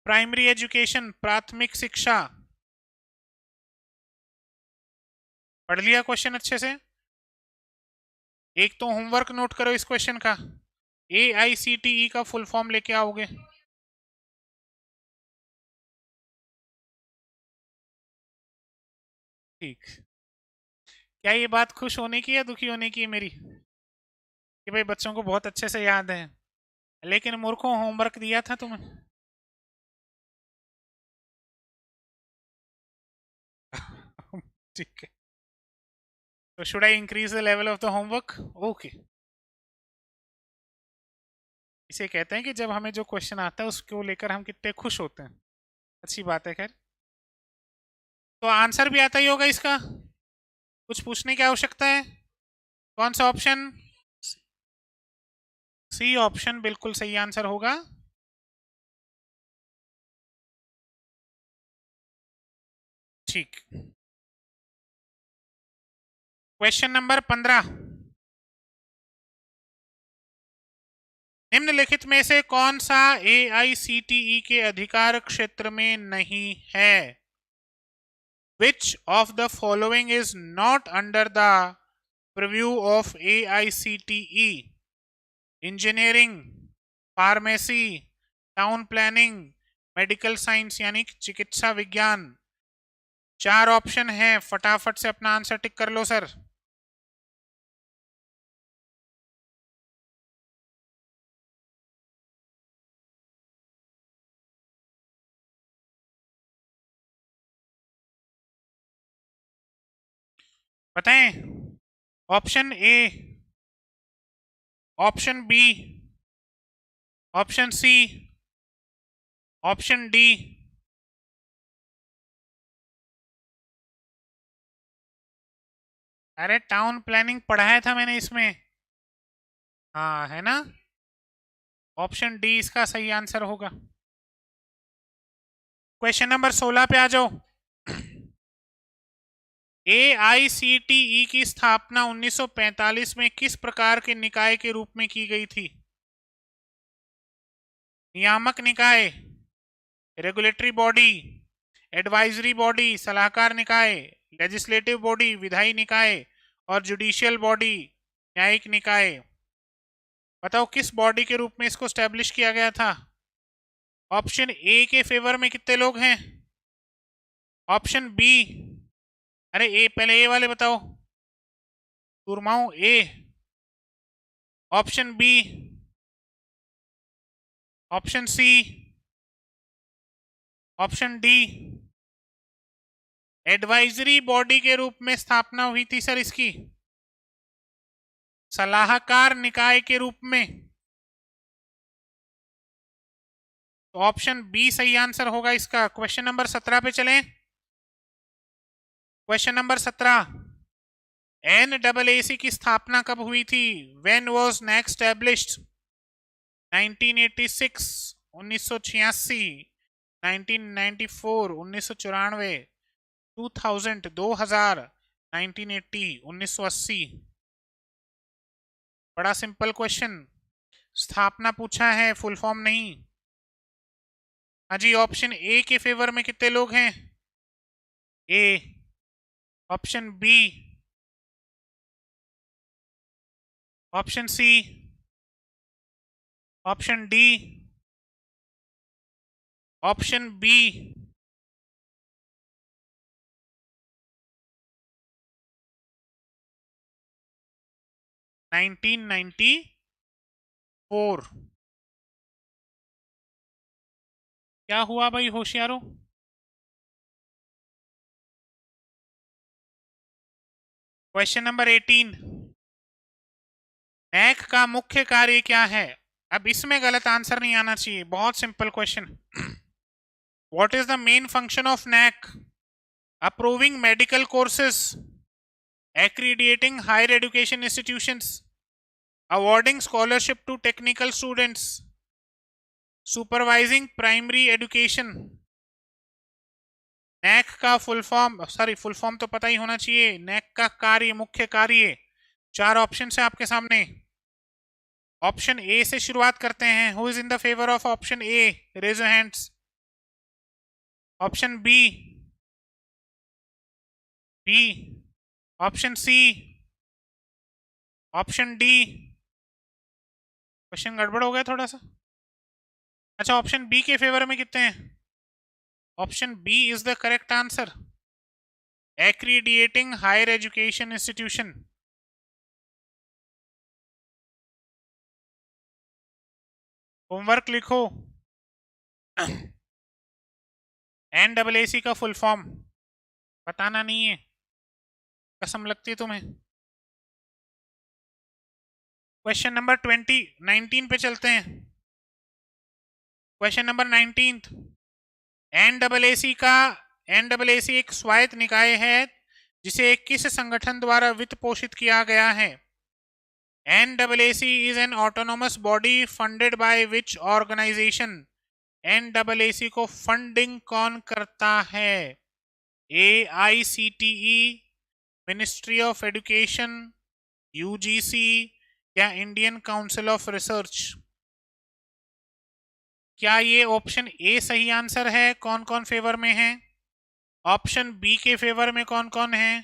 प्राइमरी एजुकेशन, प्राथमिक शिक्षा। पढ़ लिया क्वेश्चन अच्छे से? एक तो होमवर्क नोट करो इस क्वेश्चन का। AICTE का फुल फॉर्म लेके आओगे। ठीक, क्या ये बात खुश होने की या दुखी होने की है मेरी, कि भाई बच्चों को बहुत अच्छे से याद है, लेकिन मूर्खों होमवर्क दिया था तुम्हें। ठीक है, तो should I increase the level of the homework? Okay. इसे कहते हैं कि जब हमें जो क्वेश्चन आता है उसको लेकर हम कितने खुश होते हैं। अच्छी बात है। खैर, तो आंसर भी आता ही होगा इसका, कुछ पूछने की आवश्यकता है? कौन सा ऑप्शन? सी ऑप्शन बिल्कुल सही आंसर होगा। ठीक, क्वेश्चन नंबर 15। निम्नलिखित में से कौन सा AICTE के अधिकार क्षेत्र में नहीं है? Which of the following is not under the purview of AICTE? Engineering, pharmacy, town planning, medical science यानी चिकित्सा विज्ञान। 4 ऑप्शन है, फटाफट से अपना आंसर टिक कर लो सर। बताएं। Option A, option B, option C, option D. अरे टाउन प्लानिंग पढ़ाया था मैंने इसमें। हाँ है ना, ऑप्शन डी इसका सही आंसर होगा। क्वेश्चन नंबर 16 पे आ जाओ। AICTE की स्थापना 1945 में किस प्रकार के निकाय के रूप में की गई थी? नियामक निकाय, रेगुलेटरी बॉडी, एडवाइजरी बॉडी, सलाहकार निकाय, लेजिस्लेटिव बॉडी, विधायी निकाय, और जुडिशियल बॉडी, न्यायिक निकाय। बताओ किस बॉडी के रूप में इसको स्टैब्लिश किया गया था? ऑप्शन ए के फेवर में कितने लोग हैं? ऑप्शन बी, अरे ए पहले ए वाले बताओ, सुरमाओ A. Option B, option C, option D. Advisory body के रूप में स्थापना हुई थी सर इसकी, सलाहकार निकाय के रूप में। तो ऑप्शन बी सही आंसर होगा इसका। क्वेश्चन नंबर 17 पे चलें। क्वेश्चन नंबर 17, NAAC की स्थापना कब हुई थी? When was NAAC established? 1986, 1986, 1994, 1994, 2000, 2000, 1980, 1980। बड़ा सिंपल क्वेश्चन, स्थापना पूछा है, फुल फॉर्म नहीं। हाँ जी, ऑप्शन ए के फेवर में कितने लोग हैं? A. Option B, option C, option D, option B. 1994। क्या हुआ भाई होशियारों? क्वेश्चन नंबर 18, NAAC का मुख्य कार्य क्या है? अब इसमें गलत आंसर नहीं आना चाहिए, बहुत simple question. What is the main function of NAAC? Approving medical courses, accrediting higher education institutions, awarding scholarship to technical students, supervising primary education। NAAC का फुल फॉर्म, फुल फॉर्म तो पता ही होना चाहिए। NAAC का कार्य, मुख्य कार्य, चार ऑप्शन है आपके सामने। ऑप्शन ए से शुरुआत करते हैं। Who is in the favour of option A? Raise your hands. Option B, B. Option C, option D. Question गड़बड़ हो गया थोड़ा सा। अच्छा, ऑप्शन बी के फेवर में कितने हैं? Option B is the correct answer, accrediting higher education institution. Homework लिखो। NAAC का फुल फॉर्म बताना नहीं है, कसम लगती है तुम्हें। क्वेश्चन नंबर 19 पे चलते हैं। क्वेश्चन नंबर 19, NAAC एक स्वायत्त निकाय है जिसे किस संगठन द्वारा वित्त पोषित किया गया है? NAAC is an autonomous body funded by which organization? NAAC को फंडिंग कौन करता है? AICTE, ministry of education, UGC या इंडियन काउंसिल ऑफ रिसर्च? क्या ये ऑप्शन ए सही आंसर है? कौन कौन फेवर में है? ऑप्शन बी के फेवर में कौन कौन है?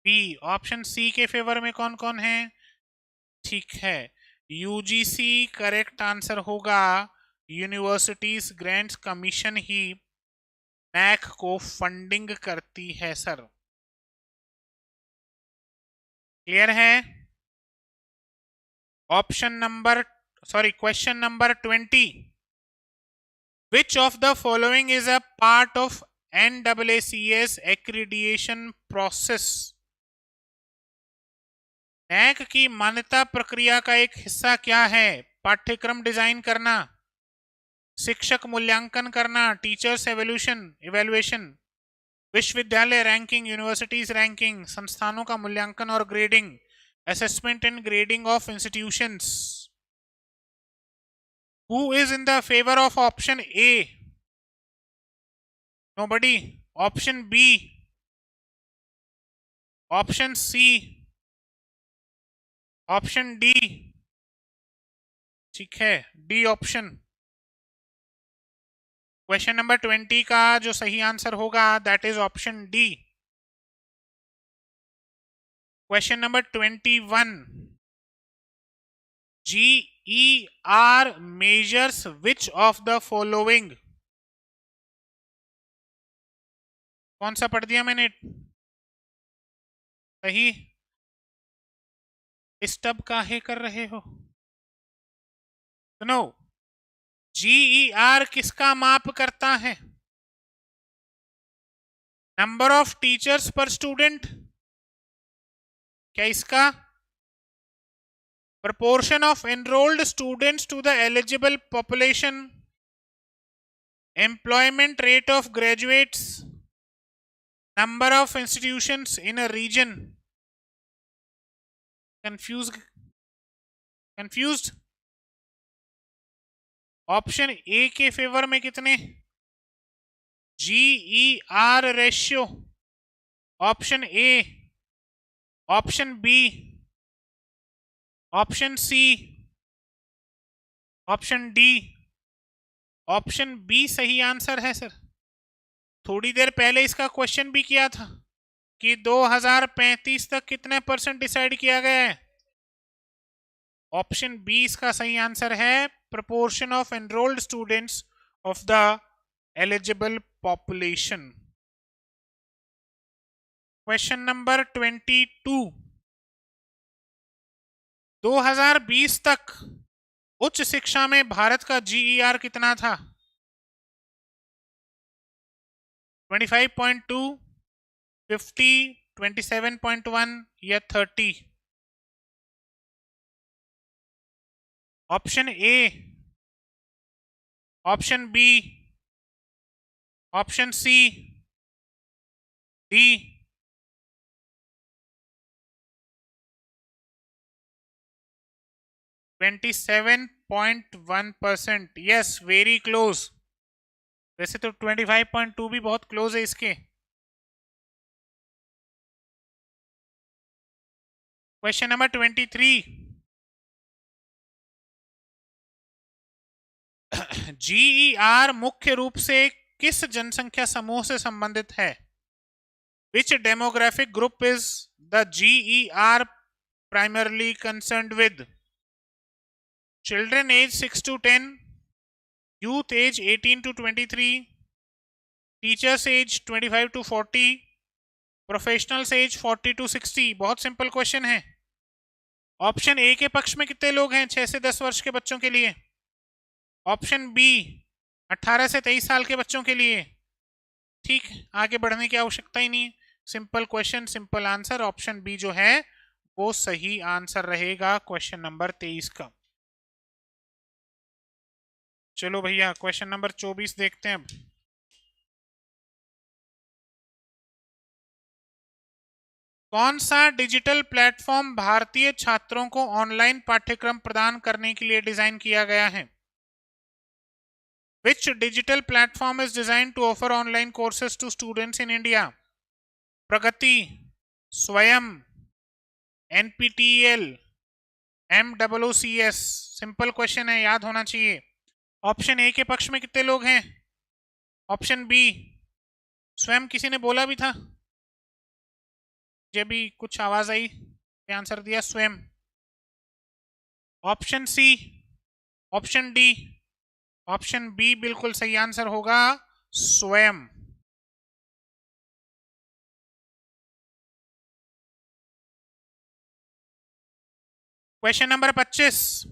बी। ऑप्शन सी के फेवर में कौन कौन है? ठीक है, UGC करेक्ट आंसर होगा। यूनिवर्सिटीज ग्रांट्स कमीशन ही NAAC को फंडिंग करती है सर। क्लियर है? Question number 20, which of the following is a part of NAACS accreditation process? NAAC की मान्यता प्रक्रिया का एक हिस्सा क्या है? पाठ्यक्रम डिजाइन करना, शिक्षक मूल्यांकन करना, टीचर्स इवेल्युएशन, विश्वविद्यालय रैंकिंग, यूनिवर्सिटीज रैंकिंग, संस्थानों का मूल्यांकन और grading, assessment and grading of institutions. Who is in the favor of option A? Nobody. Option B, option C, option D. ठीक है, डी ऑप्शन। क्वेश्चन नंबर 20 का जो सही आंसर होगा that is option D. Question number 21, GER measures which of the following? कौन सा पढ़ दिया मैंने? सही। डिस्टर्ब काहे कर रहे हो? सुनो, GER किसका माप करता है? नंबर ऑफ टीचर्स पर स्टूडेंट, क्या इसका? proportion of enrolled students to the eligible population, employment rate of graduates, number of institutions in a region. confused? Option A के फेवर में कितने? GER ratio, option A, option B, option C, option D. Option B सही answer है sir. थोड़ी देर पहले इसका question भी किया था कि 2035 तक कितने परसेंट डिसाइड किया गया है। ऑप्शन बी इसका सही आंसर है, proportion of enrolled students of the eligible population. Question number 22. 2020 तक उच्च शिक्षा में भारत का GER कितना था? 25.2, 50, 27.1 या 30? Option A, option B, option C, D. %27.1%। Yes, very close. वैसे तो 25.2 भी बहुत क्लोज है इसके। Question number 23। GER मुख्य रूप से किस जनसंख्या समूह से संबंधित है? Which demographic group is the GER primarily concerned with? Children age 6 to 10, youth age 18 to 23, teachers age 25 to 40, professionals age 40 to 60। बहुत सिंपल क्वेश्चन है। ऑप्शन ए के पक्ष में कितने लोग हैं 6 से 10 वर्ष के बच्चों के लिए? ऑप्शन बी 18 से 23 साल के बच्चों के लिए। ठीक, आगे बढ़ने की आवश्यकता ही नहीं, simple question simple answer. Option B जो है वो सही आंसर रहेगा क्वेश्चन नंबर 23 का। चलो भैया क्वेश्चन नंबर 24 देखते हैं अब। कौन सा डिजिटल प्लेटफॉर्म भारतीय छात्रों को ऑनलाइन पाठ्यक्रम प्रदान करने के लिए डिजाइन किया गया है? Which digital platform is designed to offer online courses to students in India? प्रगति, स्वयं, NPTEL, MOOCs। सिंपल क्वेश्चन है, याद होना चाहिए। ऑप्शन ए के पक्ष में कितने लोग हैं? ऑप्शन बी स्वयं, किसी ने बोला भी था, मुझे भी कुछ आवाज आई, आंसर दिया Swayam. Option C, option D, option B बिल्कुल सही आंसर होगा, Swayam. Question number 25।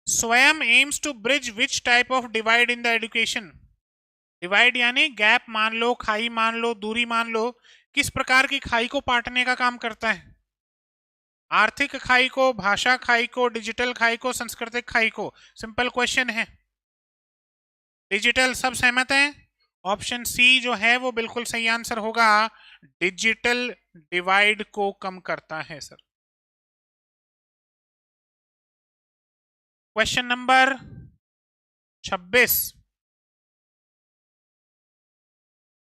Swayam aims to bridge which type of divide in the education? Divide यानी गैप मान लो, खाई मान लो, दूरी मान लो। किस प्रकार की खाई को पाटने का काम करता है? आर्थिक खाई को, भाषा खाई को, डिजिटल खाई को, सांस्कृतिक खाई को? सिंपल क्वेश्चन है। डिजिटल, सब सहमत हैं? ऑप्शन सी जो है वो बिल्कुल सही आंसर होगा, डिजिटल डिवाइड को कम करता है सर। Question number 26।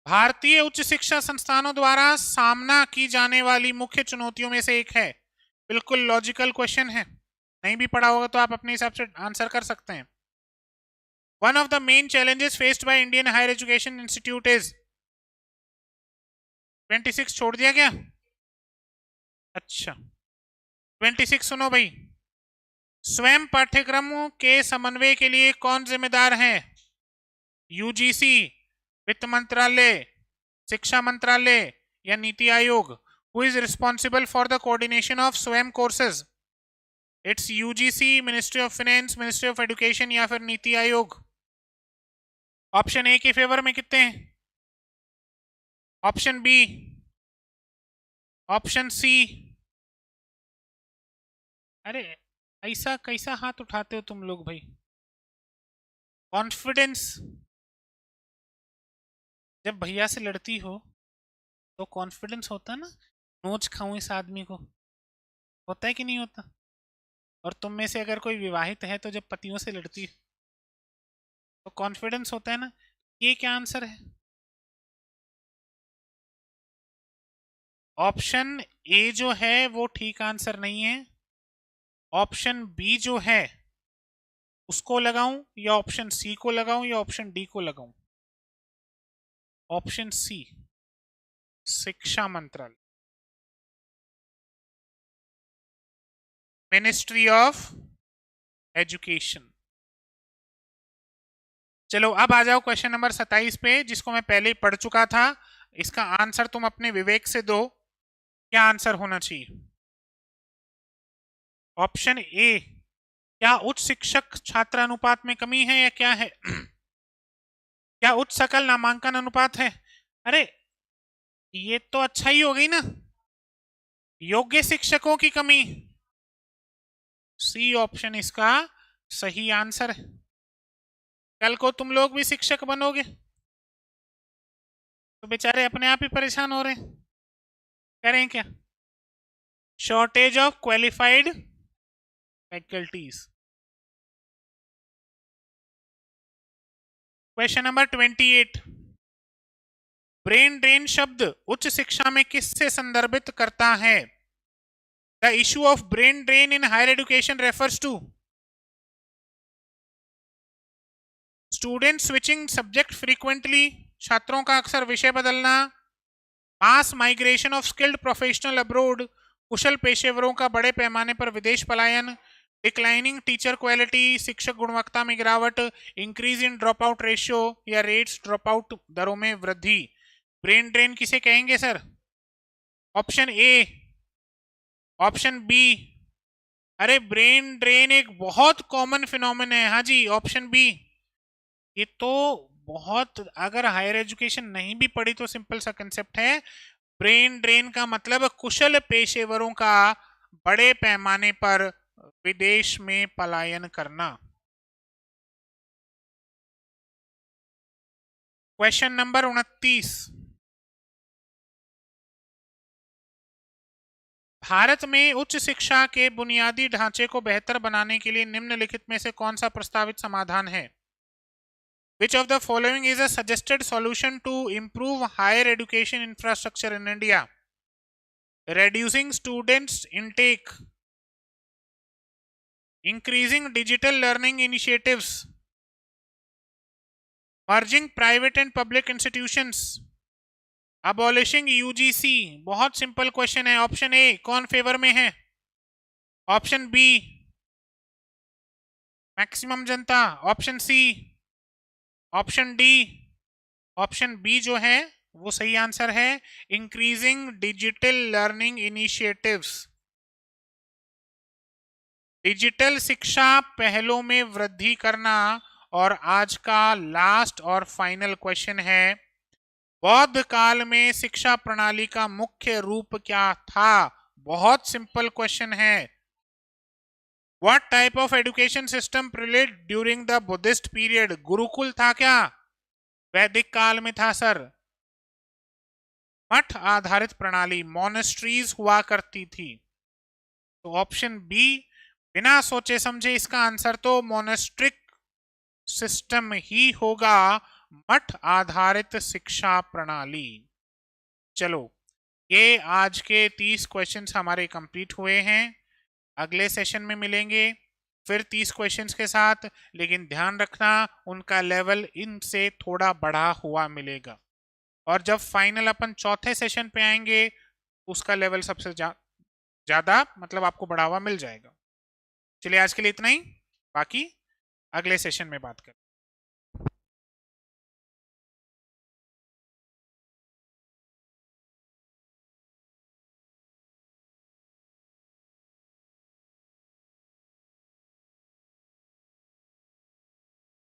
भारतीय उच्च शिक्षा संस्थानों द्वारा सामना की जाने वाली मुख्य चुनौतियों में से एक है। बिल्कुल लॉजिकल क्वेश्चन है, नहीं भी पढ़ा होगा तो आप अपने हिसाब से आंसर कर सकते हैं। One of the main challenges faced by Indian higher education institute is. 26 छोड़ दिया क्या? अच्छा 26 सुनो भाई। स्वयं पाठ्यक्रमों के समन्वय के लिए कौन जिम्मेदार है? यूजीसी, वित्त मंत्रालय, शिक्षा मंत्रालय या Niti Aayog? Who is responsible for the coordination of Swayam courses? It's UGC, ministry of finance, ministry of education या फिर नीति आयोग? ऑप्शन ए के फेवर में कितने हैं? Option B, option C. अरे ऐसा कैसा हाथ उठाते हो तुम लोग भाई? कॉन्फिडेंस जब भैया से लड़ती हो तो कॉन्फिडेंस होता है ना, नोच खाऊं इस आदमी को, होता है कि नहीं होता? और तुम में से अगर कोई विवाहित है तो जब पतियों से लड़ती है तो कॉन्फिडेंस होता है ना। ये क्या आंसर है? ऑप्शन ए जो है वो ठीक आंसर नहीं है। ऑप्शन बी जो है उसको लगाऊं या ऑप्शन सी को लगाऊं या ऑप्शन डी को लगाऊं? ऑप्शन सी, शिक्षा मंत्रालय, मिनिस्ट्री ऑफ एजुकेशन। चलो अब आ जाओ क्वेश्चन नंबर 27 पे, जिसको मैं पहले ही पढ़ चुका था। इसका आंसर तुम अपने विवेक से दो, क्या आंसर होना चाहिए? ऑप्शन ए, क्या उच्च शिक्षक छात्र अनुपात में कमी है या क्या है? क्या उच्च सकल नामांकन अनुपात है? अरे ये तो अच्छा ही हो गई ना, योग्य शिक्षकों की कमी। सी ऑप्शन इसका सही आंसर है। कल को तुम लोग भी शिक्षक बनोगे तो बेचारे अपने आप ही परेशान हो रहे हैं, करें क्या? Shortage of qualified faculties. Question number 28, brain drain शब्द उच्च शिक्षा में किससे संदर्भित करता है? The issue of brain drain in higher education refers to student switching subject frequently, छात्रों का अक्सर विषय बदलना, mass migration of skilled professional abroad, कुशल पेशेवरों का बड़े पैमाने पर विदेश पलायन, डिक्लाइनिंग टीचर क्वालिटी, शिक्षक गुणवत्ता में गिरावट, increase in drop out ratio या रेट्स ड्रॉप आउट दरों में वृद्धि। ब्रेन ड्रेन किसे कहेंगे sir? Option A, option B? अरे ब्रेन ड्रेन एक बहुत कॉमन फिनोमेन है, हाँ जी, ऑप्शन बी। ये तो बहुत, अगर हायर एजुकेशन नहीं भी पढ़ी तो सिंपल सा कंसेप्ट है। ब्रेन ड्रेन का मतलब कुशल पेशेवरों का बड़े पैमाने पर विदेश में पलायन करना। क्वेश्चन नंबर 29, भारत में उच्च शिक्षा के बुनियादी ढांचे को बेहतर बनाने के लिए निम्नलिखित में से कौन सा प्रस्तावित समाधान है? Which of the following is a suggested solution to improve higher education infrastructure in India? Reducing students intake, increasing digital learning initiatives, merging private and public institutions, abolishing UGC. बहुत सिंपल क्वेश्चन है। Option A कौन favour में है? Option B maximum जनता, option C, option D? Option B जो है वो सही आंसर है, increasing digital learning initiatives. Digital शिक्षा पहलों में वृद्धि करना। और आज का लास्ट और फाइनल क्वेश्चन है, बौद्ध काल में शिक्षा प्रणाली का मुख्य रूप क्या था? बहुत सिंपल क्वेश्चन है। What type of education system prevailed during the Buddhist period? Gurukul था क्या? वैदिक काल में था सर। मठ आधारित प्रणाली, मोनेस्ट्रीज हुआ करती थी। तो ऑप्शन बी, बिना सोचे समझे इसका आंसर तो मोनेस्ट्रिक सिस्टम ही होगा, मठ आधारित शिक्षा प्रणाली। चलो, ये आज के 30 क्वेश्चंस हमारे कंप्लीट हुए हैं। अगले सेशन में मिलेंगे फिर 30 क्वेश्चंस के साथ, लेकिन ध्यान रखना उनका लेवल इनसे थोड़ा बढ़ा हुआ मिलेगा। और जब फाइनल अपन चौथे सेशन पे आएंगे उसका लेवल सबसे ज्यादा मतलब आपको बढ़ावा मिल जाएगा। चलिए आज के लिए इतना ही, बाकी अगले सेशन में बात करें।